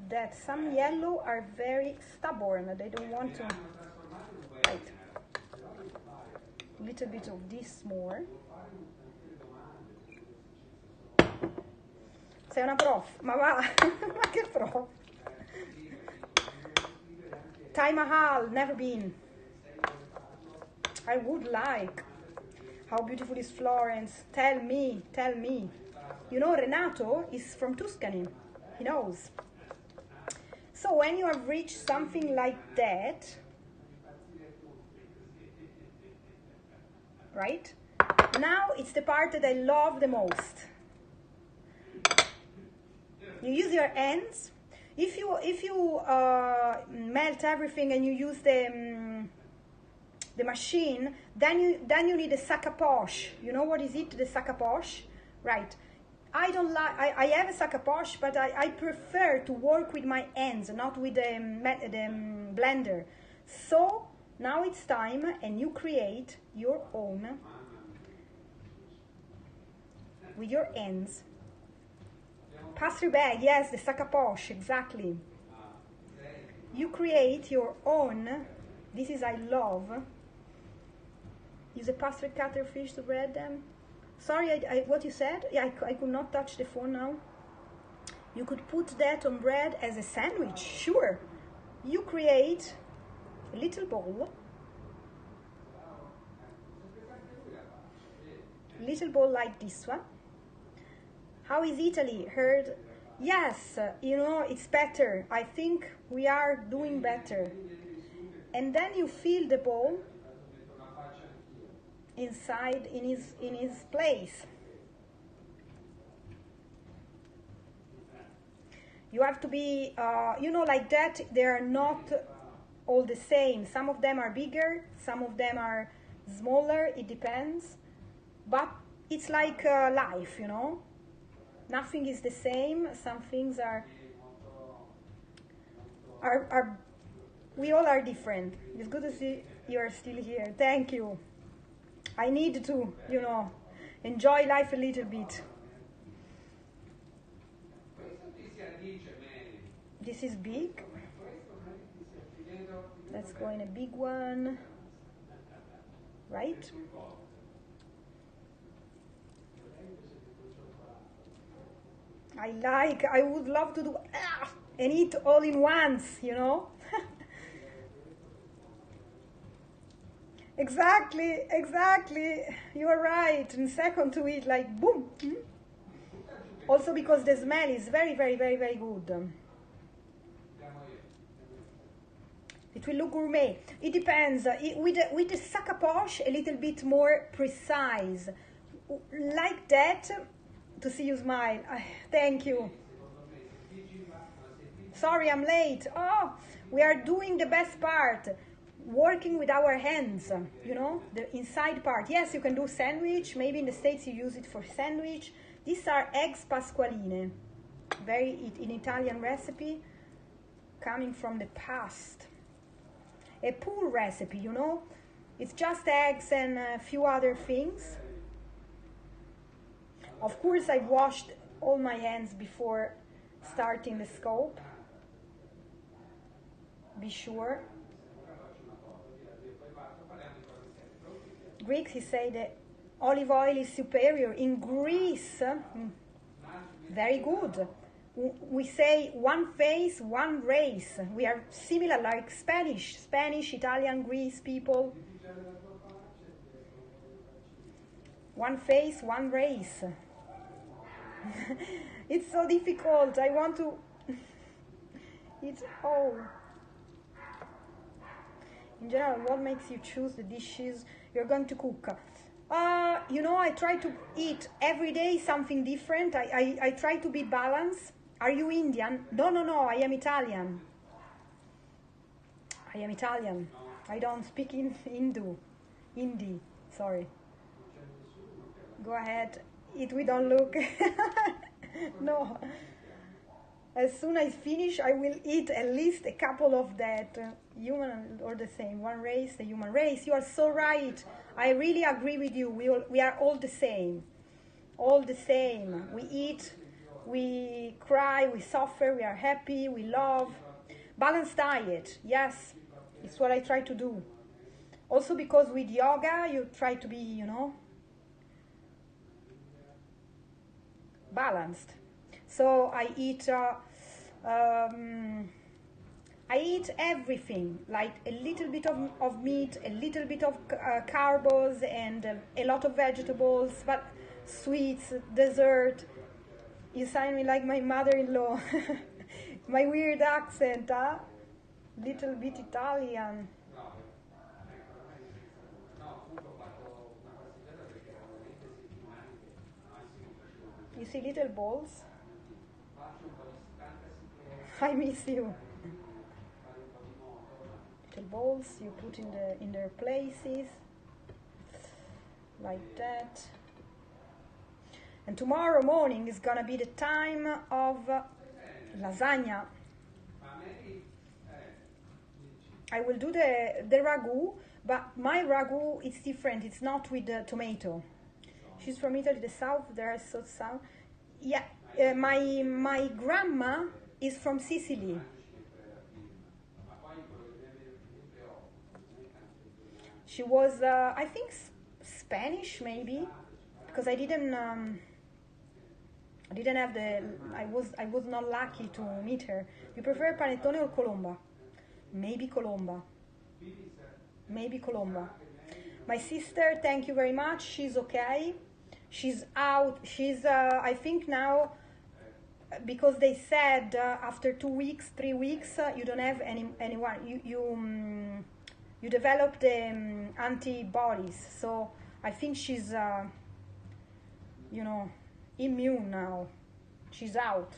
that. Some yellow are very stubborn. They don't want to. Right. A little bit of this more. Sei una prof, ma va, ma che prof? Taj Mahal, never been. I would like. How beautiful is Florence? Tell me, tell me. You know, Renato is from Tuscany. He knows. So when you have reached something like that, right? Now it's the part that I love the most. You use your hands. If you melt everything and you use the machine, then you need a sac à poche. You know what is it? The sac à poche, right? I don't like. I have a sac à poche, but I prefer to work with my hands, not with the blender. So now it's time, and you create your own with your hands. Pastry bag, yes, the sac à poche, exactly. You create your own. This is I love. Use a pastry cutter fish to bread them. Sorry, what you said? Yeah, I could not touch the phone now. You could put that on bread as a sandwich, sure. You create a little bowl. Little bowl like this one. How is Italy? Heard? Yes, you know, it's better. I think we are doing better. And then you fill the bowl inside in his place. You have to be, you know, like that. They are not all the same. Some of them are bigger, some of them are smaller. It depends. But it's like life, you know. Nothing is the same. Some things are we all are different. It's good to see you are still here. Thank you. I need to, you know, enjoy life a little bit. This is big. Let's go in a big one. Right? I would love to do and eat all in once, you know. Exactly. You are right. And second to it, like boom. Also because the smell is very, very, very, very good. It will look gourmet. It depends. With the sac à poche, a little bit more precise, like that. To see you smile. Thank you. Sorry, I'm late. Oh, we are doing the best part. Working with our hands, you know, the inside part. Yes, you can do sandwich. Maybe in the States you use it for sandwich. These are eggs pasqualine. Very an Italian recipe coming from the past. A poor recipe, you know. It's just eggs and a few other things. Of course, I washed all my hands before starting the scope. Be sure. Greeks, he said that olive oil is superior. In Greece, very good. We say one face, one race. We are similar like Spanish, Italian, Greece people. One face, one race. It's so difficult. I want to. It's all. In general, what makes you choose the dishes you're going to cook? You know, I try to eat every day something different. I try to be balanced. Are you Indian? No, I am Italian. I don't speak Hindi, sorry. Go ahead, eat, we don't look. No. As soon as I finish, I will eat at least a couple of that. Human or the same, one race, the human race. You are so right. I really agree with you. We are all the same. All the same. We eat we cry, we suffer, we are happy, we love. Balanced diet, yes, it's what I try to do. Also because with yoga, you try to be, you know, balanced. So I eat everything, like a little bit of meat, a little bit of carbs, and a lot of vegetables, but sweets, dessert. You sound me like my mother-in-law. My weird accent, huh? Little bit Italian. You see little balls? I miss you. Little balls you put in their places, like that. And tomorrow morning is gonna be the time of lasagna. I will do the ragu, but my ragu is different. It's not with the tomato. She's from Italy, the south. There are so south. Yeah, my grandma is from Sicily. She was, I think, Spanish maybe, because I didn't have I was not lucky to meet her. You prefer panettone or colomba? Maybe colomba. Maybe colomba. My sister, thank you very much. She's okay. She's out. She's, I think now, because they said after 2 weeks, 3 weeks, you don't have anyone. You develop the antibodies. So I think she's, you know, immune now. She's out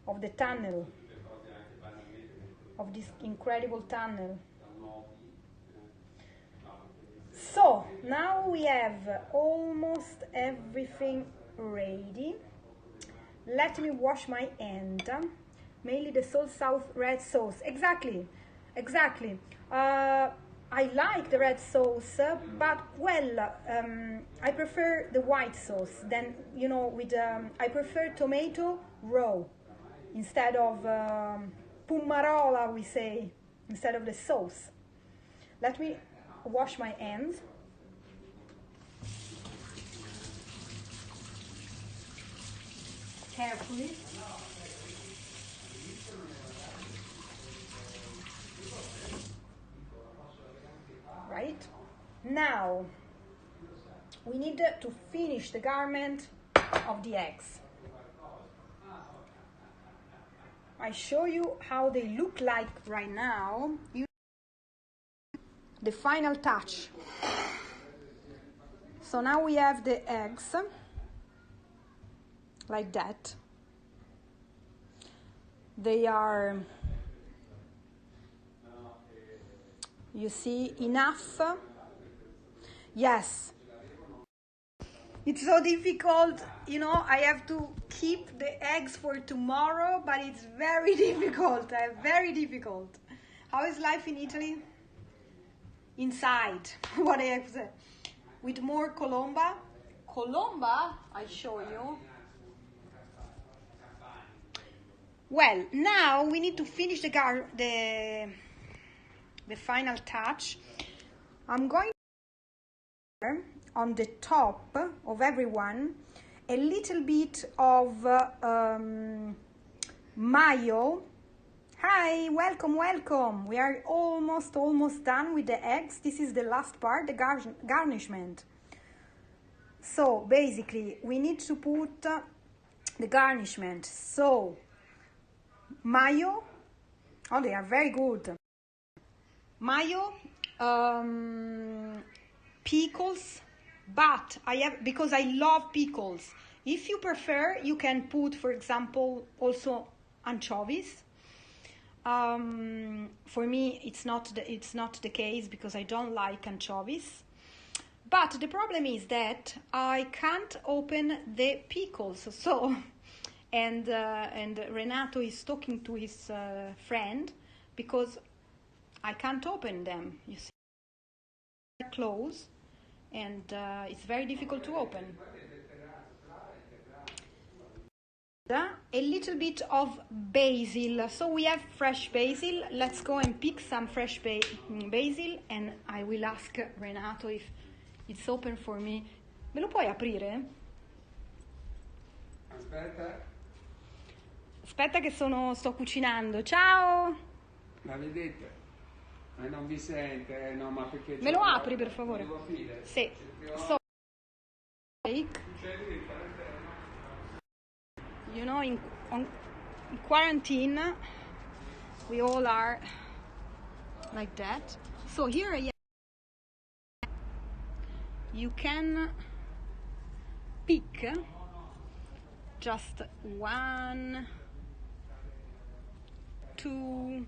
of the tunnel, of this incredible tunnel. So now we have almost everything ready. Let me wash my hand. Mainly the south red sauce. Exactly. I like the red sauce, but well, I prefer the white sauce. Then, you know, with I prefer tomato raw instead of pumarola, we say, instead of the sauce. Let me wash my hands. Carefully. Right? Now, we need to finish the garment of the eggs. I show you how they look like right now. The final touch. So now we have the eggs, like that. They are, you see, enough. Yes. It's so difficult, you know, I have to keep the eggs for tomorrow, but it's very difficult, very difficult. How is life in Italy? Inside, what I have to say. With more colomba. Colomba, I show you. Well, now we need to finish the final touch. I'm going to on the top of everyone a little bit of mayo. Hi, welcome. We are almost done with the eggs. This is the last part, the garnishment. So basically we need to put the garnishment. So mayo, oh, they are very good. Mayo, pickles, but because I love pickles. If you prefer, you can put, for example, also anchovies. For me, it's not the case because I don't like anchovies. But the problem is that I can't open the pickles. So, and Renato is talking to his friend because I can't open them. You see, they're closed, and it's very difficult to open. a little bit of basil. So we have fresh basil. Let's go and pick some fresh basil, and I will ask Renato if it's open for me. Me lo puoi aprire? Aspetta che sto cucinando. Ciao! La vedete? Non vi sente, no, ma perché... Me lo apri per favore? Sì. You know, in quarantine, we all are like that. So here you can pick just 1, 2,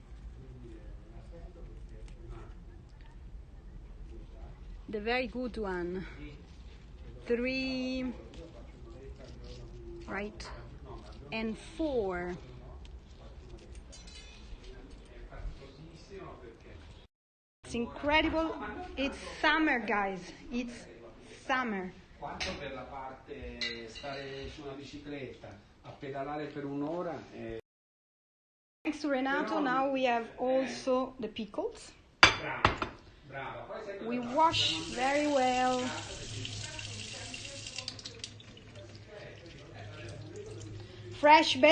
the very good one, 3, right, and 4. It's incredible. It's summer, guys. It's summer. Quanto per la parte stare su una bicicletta a pedalare per un'ora. Thanks to Renato, now we have also the pickles. We wash very well. Fresh basil.